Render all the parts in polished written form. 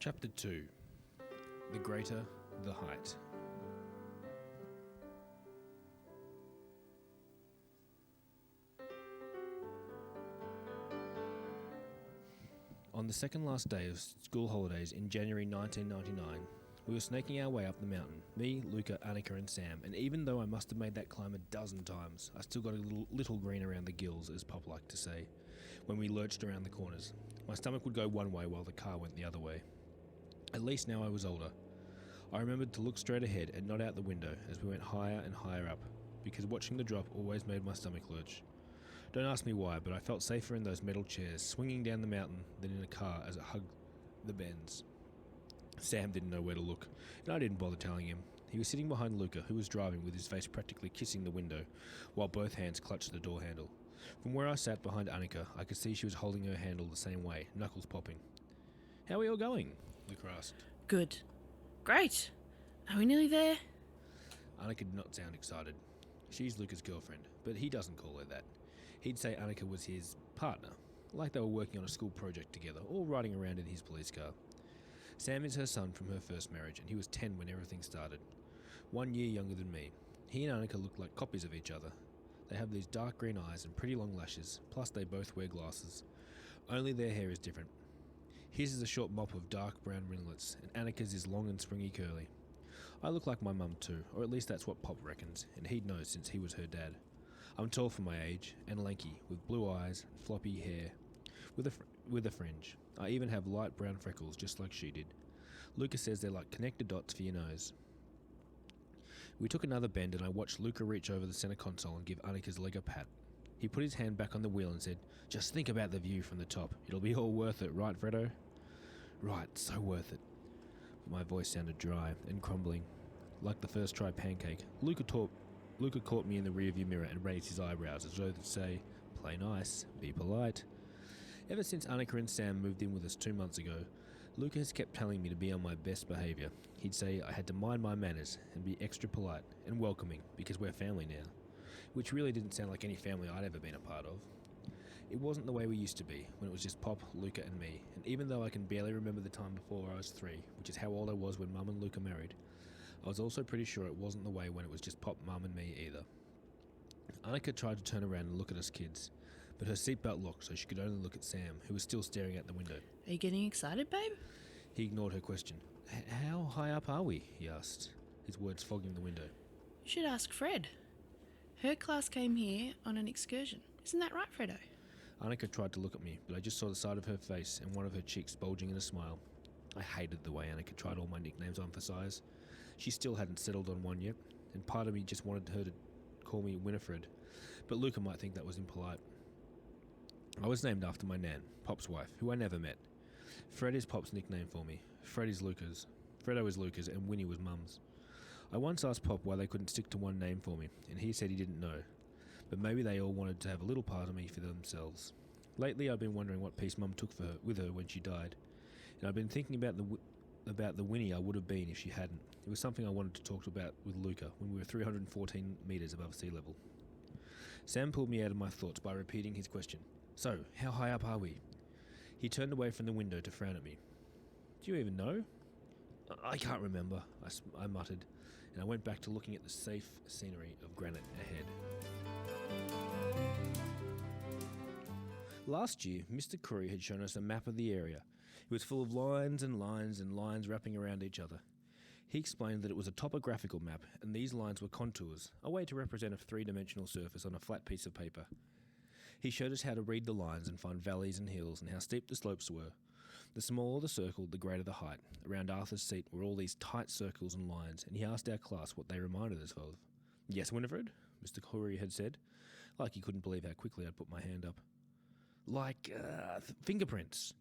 Chapter 2. The Greater, the Height. On the second last day of school holidays in January 1999, we were snaking our way up the mountain, me, Luca, Annika and Sam, and even though I must have made that climb a dozen times, I still got a little green around the gills, as Pop liked to say, when we lurched around the corners. My stomach would go one way while the car went the other way. At least now I was older. I remembered to look straight ahead and not out the window as we went higher and higher up, because watching the drop always made my stomach lurch. Don't ask me why, but I felt safer in those metal chairs swinging down the mountain than in a car as it hugged the bends. Sam didn't know where to look, and I didn't bother telling him. He was sitting behind Luca, who was driving with his face practically kissing the window, while both hands clutched the door handle. From where I sat behind Annika, I could see she was holding her handle the same way, knuckles popping. "How are you all going?" Luca asked. Good. Great. Are we nearly there? Annika did not sound excited. She's Luca's girlfriend, but he doesn't call her that. He'd say Annika was his partner, like they were working on a school project together, or riding around in his police car. Sam is her son from her first marriage, and he was 10 when everything started. 1 year younger than me. He and Annika look like copies of each other. They have these dark green eyes and pretty long lashes, plus they both wear glasses. Only their hair is different. His is a short mop of dark brown ringlets, and Annika's is long and springy curly. I look like my mum too, or at least that's what Pop reckons, and he'd know since he was her dad. I'm tall for my age, and lanky, with blue eyes, floppy hair, with a fringe. I even have light brown freckles, just like she did. Luca says they're like connected dots for your nose. We took another bend, and I watched Luca reach over the center console and give Annika's leg a pat. He put his hand back on the wheel and said, "Just think about the view from the top. It'll be all worth it, right, Fredo?" "Right, so worth it." But my voice sounded dry and crumbling, like the first try pancake. Luca caught me in the rearview mirror and raised his eyebrows as though to say, "Play nice, be polite." Ever since Annika and Sam moved in with us 2 months ago, Luca has kept telling me to be on my best behaviour. He'd say I had to mind my manners and be extra polite and welcoming because we're family now, which really didn't sound like any family I'd ever been a part of. It wasn't the way we used to be, when it was just Pop, Luca and me, and even though I can barely remember the time before I was 3, which is how old I was when Mum and Luca married, I was also pretty sure it wasn't the way when it was just Pop, Mum and me either. Annika tried to turn around and look at us kids, but her seatbelt locked so she could only look at Sam, who was still staring out the window. Are you getting excited, babe? He ignored her question. "How high up are we?" he asked, his words fogging the window. You should ask Fred. Her class came here on an excursion. Isn't that right, Fredo? Annika tried to look at me, but I just saw the side of her face and one of her cheeks bulging in a smile. I hated the way Annika tried all my nicknames on for size. She still hadn't settled on one yet, and part of me just wanted her to call me Winifred, but Luca might think that was impolite. I was named after my nan, Pop's wife, who I never met. Fred is Pop's nickname for me. Fred is Luca's. Fredo is Luca's, and Winnie was Mum's. I once asked Pop why they couldn't stick to one name for me, and he said he didn't know. But maybe they all wanted to have a little part of me for themselves. Lately I've been wondering what piece Mum took with her when she died, and I've been thinking about the Winnie I would have been if she hadn't. It was something I wanted to talk about with Luca when we were 314 metres above sea level. Sam pulled me out of my thoughts by repeating his question. "So, how high up are we?" He turned away from the window to frown at me. "Do you even know?" "I can't remember," I muttered, and I went back to looking at the safe scenery of granite ahead. Last year, Mr. Curry had shown us a map of the area. It was full of lines and lines and lines wrapping around each other. He explained that it was a topographical map, and these lines were contours, a way to represent a three-dimensional surface on a flat piece of paper. He showed us how to read the lines and find valleys and hills and how steep the slopes were. The smaller the circle, the greater the height. Around Arthur's seat were all these tight circles and lines, and he asked our class what they reminded us of. "Yes, Winifred?" Mr. Curry had said, like he couldn't believe how quickly I'd put my hand up. "Like, fingerprints."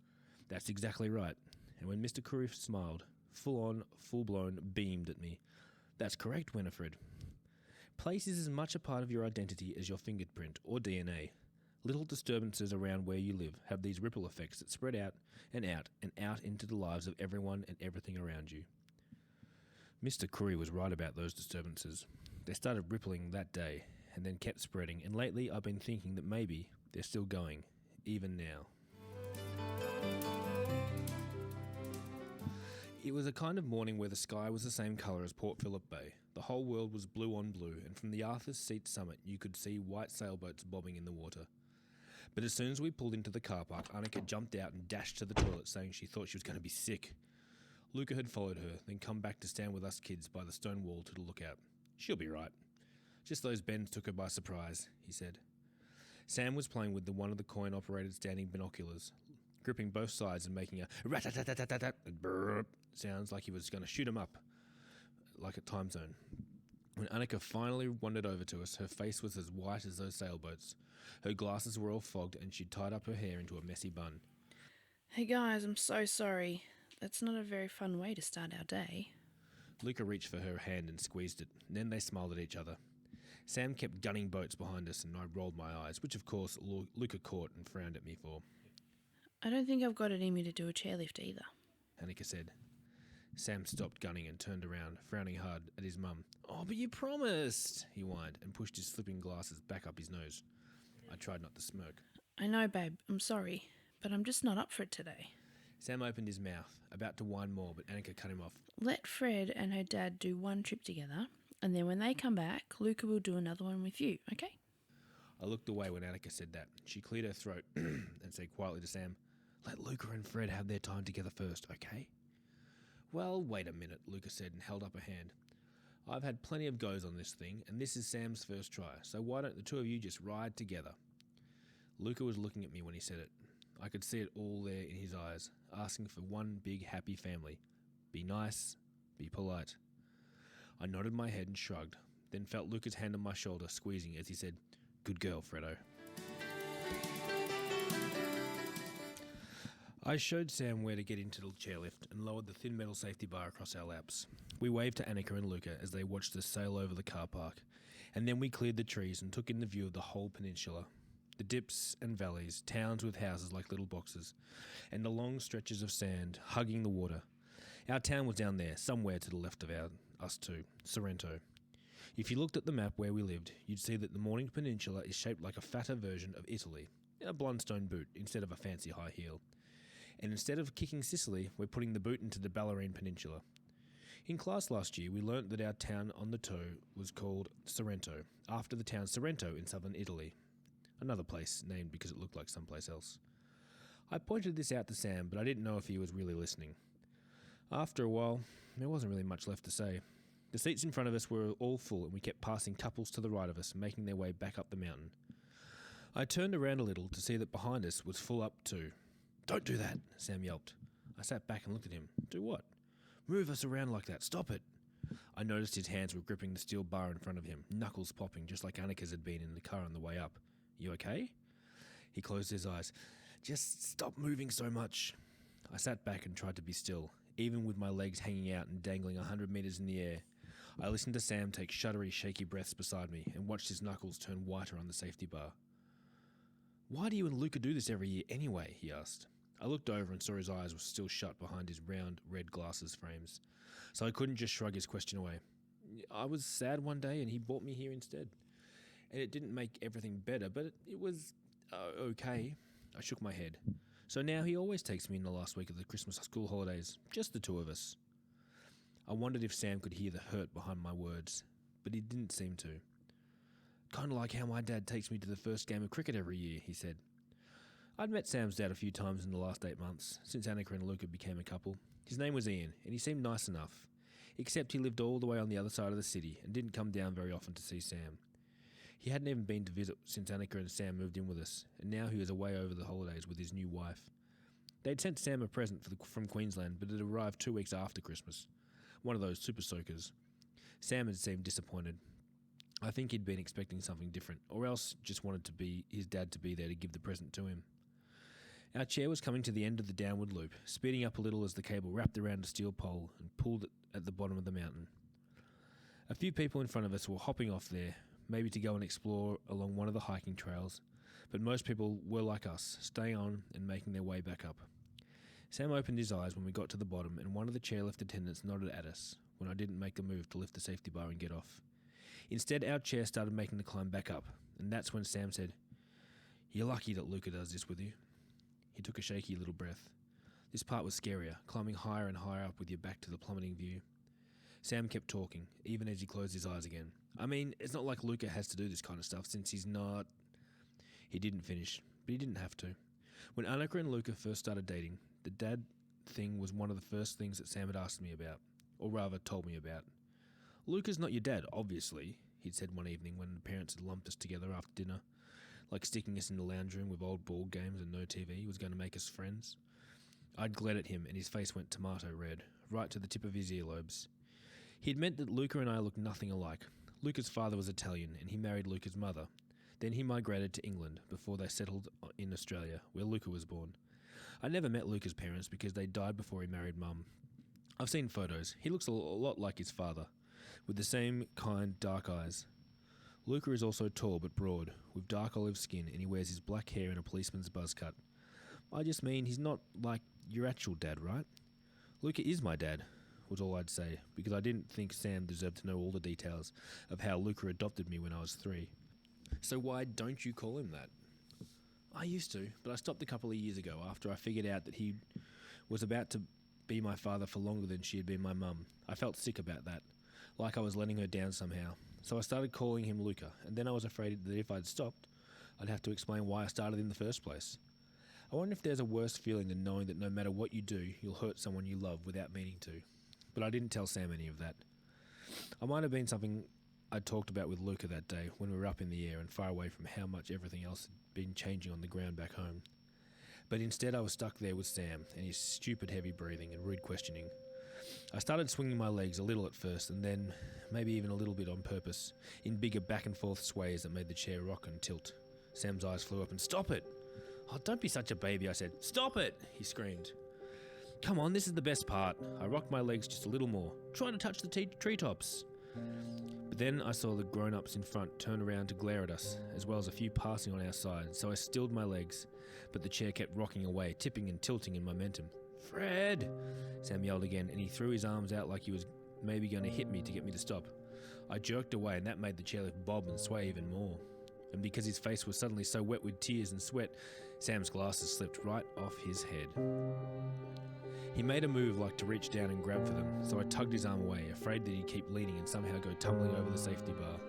"That's exactly right." And when Mr. Curry smiled, full-on, full-blown, beamed at me. "That's correct, Winifred. Place is as much a part of your identity as your fingerprint or DNA. Little disturbances around where you live have these ripple effects that spread out and out and out into the lives of everyone and everything around you." Mr. Curry was right about those disturbances. They started rippling that day and then kept spreading, and lately I've been thinking that maybe they're still going, even now. It was a kind of morning where the sky was the same colour as Port Phillip Bay. The whole world was blue on blue, and from the Arthur's Seat summit you could see white sailboats bobbing in the water. But as soon as we pulled into the car park, Annika jumped out and dashed to the toilet, saying she thought she was going to be sick. Luca had followed her, then come back to stand with us kids by the stone wall to the lookout. She'll be right. Just those bends took her by surprise, he said. Sam was playing with one of the coin-operated standing binoculars, gripping both sides and making a rat-tat-tat-tat-tat sounds like he was going to shoot him up, like a time zone. When Annika finally wandered over to us, her face was as white as those sailboats. Her glasses were all fogged and she'd tied up her hair into a messy bun. Hey guys, I'm so sorry. That's not a very fun way to start our day. Luca reached for her hand and squeezed it. Then they smiled at each other. Sam kept gunning boats behind us and I rolled my eyes, which of course Luca caught and frowned at me for. I don't think I've got it in me to do a chairlift either, Annika said. Sam stopped gunning and turned around, frowning hard at his mum. Oh, but you promised, he whined and pushed his slipping glasses back up his nose. I tried not to smirk. I know, babe, I'm sorry, but I'm just not up for it today. Sam opened his mouth, about to whine more, but Annika cut him off. Let Fred and her dad do one trip together, and then when they come back, Luca will do another one with you, okay? I looked away when Annika said that. She cleared her throat and said quietly to Sam, let Luca and Fred have their time together first, okay? Well, wait a minute, Luca said and held up a hand. I've had plenty of goes on this thing, and this is Sam's first try, so why don't the two of you just ride together? Luca was looking at me when he said it. I could see it all there in his eyes, asking for one big happy family. Be nice, be polite. I nodded my head and shrugged, then felt Luca's hand on my shoulder squeezing as he said, good girl, Fredo. I showed Sam where to get into the chairlift and lowered the thin metal safety bar across our laps. We waved to Annika and Luca as they watched us sail over the car park, and then we cleared the trees and took in the view of the whole peninsula. The dips and valleys, towns with houses like little boxes, and the long stretches of sand hugging the water. Our town was down there, somewhere to the left of us two, Sorrento. If you looked at the map where we lived, you'd see that the Mornington Peninsula is shaped like a fatter version of Italy, a Blundstone boot instead of a fancy high heel. And instead of kicking Sicily, we're putting the boot into the Bellarine Peninsula. In class last year, we learnt that our town on the toe was called Sorrento, after the town Sorrento in southern Italy. Another place named because it looked like someplace else. I pointed this out to Sam, but I didn't know if he was really listening. After a while, there wasn't really much left to say. The seats in front of us were all full, and we kept passing couples to the right of us, making their way back up the mountain. I turned around a little to see that behind us was full up too. Don't do that, Sam yelped. I sat back and looked at him. Do what? Move us around like that. Stop it. I noticed his hands were gripping the steel bar in front of him, knuckles popping just like Annika's had been in the car on the way up. You okay? He closed his eyes. Just stop moving so much. I sat back and tried to be still, even with my legs hanging out and dangling 100 meters in the air. I listened to Sam take shuddery, shaky breaths beside me and watched his knuckles turn whiter on the safety bar. Why do you and Luca do this every year anyway? He asked. I looked over and saw his eyes were still shut behind his round, red glasses frames, so I couldn't just shrug his question away. I was sad one day and he brought me here instead. And it didn't make everything better, but it was okay. I shook my head. So now he always takes me in the last week of the Christmas school holidays, just the two of us. I wondered if Sam could hear the hurt behind my words, but he didn't seem to. Kind of like how my dad takes me to the first game of cricket every year, he said. I'd met Sam's dad a few times in the last 8 months, since Annika and Luca became a couple. His name was Ian, and he seemed nice enough, except he lived all the way on the other side of the city and didn't come down very often to see Sam. He hadn't even been to visit since Annika and Sam moved in with us, and now he was away over the holidays with his new wife. They'd sent Sam a present from Queensland, but it arrived 2 weeks after Christmas. One of those super soakers. Sam had seemed disappointed. I think he'd been expecting something different, or else just wanted his dad to be there to give the present to him. Our chair was coming to the end of the downward loop, speeding up a little as the cable wrapped around a steel pole and pulled it at the bottom of the mountain. A few people in front of us were hopping off there, maybe to go and explore along one of the hiking trails, but most people were like us, staying on and making their way back up. Sam opened his eyes when we got to the bottom, and one of the chairlift attendants nodded at us when I didn't make the move to lift the safety bar and get off. Instead, our chair started making the climb back up, and that's when Sam said, "You're lucky that Luca does this with you." He took a shaky little breath. This part was scarier, climbing higher and higher up with your back to the plummeting view. Sam kept talking, even as he closed his eyes again. I mean, it's not like Luca has to do this kind of stuff since he's not... He didn't finish, but he didn't have to. When Annika and Luca first started dating, the dad thing was one of the first things that Sam had asked me about, or rather told me about. Luca's not your dad, obviously, he'd said one evening when the parents had lumped us together after dinner, like sticking us in the lounge room with old board games and no TV was going to make us friends. I'd glared at him and his face went tomato red, right to the tip of his earlobes. He'd meant that Luca and I looked nothing alike. Luca's father was Italian and he married Luca's mother. Then he migrated to England before they settled in Australia, where Luca was born. I never met Luca's parents because they died before he married Mum. I've seen photos. He looks a lot like his father, with the same kind dark eyes. Luca is also tall but broad, with dark olive skin, and he wears his black hair in a policeman's buzz cut. I just mean he's not like your actual dad, right? Luca is my dad, was all I'd say, because I didn't think Sam deserved to know all the details of how Luca adopted me when I was 3. So why don't you call him that? I used to, but I stopped a couple of years ago after I figured out that he was about to be my father for longer than she had been my mum. I felt sick about that, like I was letting her down somehow. So I started calling him Luca, and then I was afraid that if I'd stopped, I'd have to explain why I started in the first place. I wonder if there's a worse feeling than knowing that no matter what you do, you'll hurt someone you love without meaning to. But I didn't tell Sam any of that. I might have been something I talked about with Luca that day when we were up in the air and far away from how much everything else had been changing on the ground back home. But instead I was stuck there with Sam and his stupid heavy breathing and rude questioning. I started swinging my legs a little at first and then, maybe even a little bit on purpose, in bigger back and forth sways that made the chair rock and tilt. Sam's eyes flew up and, "Stop it!" "Oh, don't be such a baby," I said. "Stop it!" he screamed. "Come on, this is the best part." I rocked my legs just a little more, trying to touch the treetops. But then I saw the grown-ups in front turn around to glare at us, as well as a few passing on our side, so I stilled my legs, but the chair kept rocking away, tipping and tilting in momentum. "Fred!" Sam yelled again, and he threw his arms out like he was maybe going to hit me to get me to stop. I jerked away, and that made the chairlift bob and sway even more. And because his face was suddenly so wet with tears and sweat, Sam's glasses slipped right off his head. He made a move like to reach down and grab for them, so I tugged his arm away, afraid that he'd keep leaning and somehow go tumbling over the safety bar.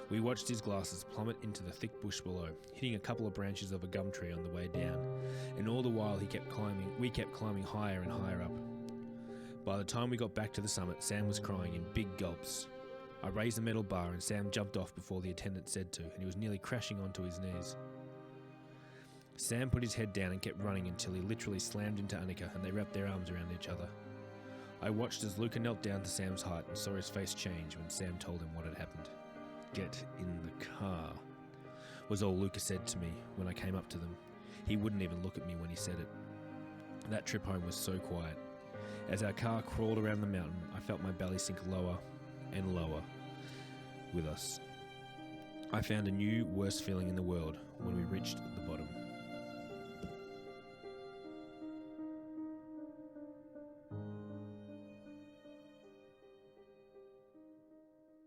We watched his glasses plummet into the thick bush below, hitting a couple of branches of a gum tree on the way down, and all the while we kept climbing higher and higher up. By the time we got back to the summit, Sam was crying in big gulps. I raised the metal bar and Sam jumped off before the attendant said to, and he was nearly crashing onto his knees. Sam put his head down and kept running until he literally slammed into Annika and they wrapped their arms around each other. I watched as Luca knelt down to Sam's height and saw his face change when Sam told him what had happened. "Get in the car," was all Luca said to me when I came up to them. He wouldn't even look at me when he said it. That trip home was so quiet. As our car crawled around the mountain, I felt my belly sink lower and lower with us. I found a new, worse feeling in the world when we reached the bottom.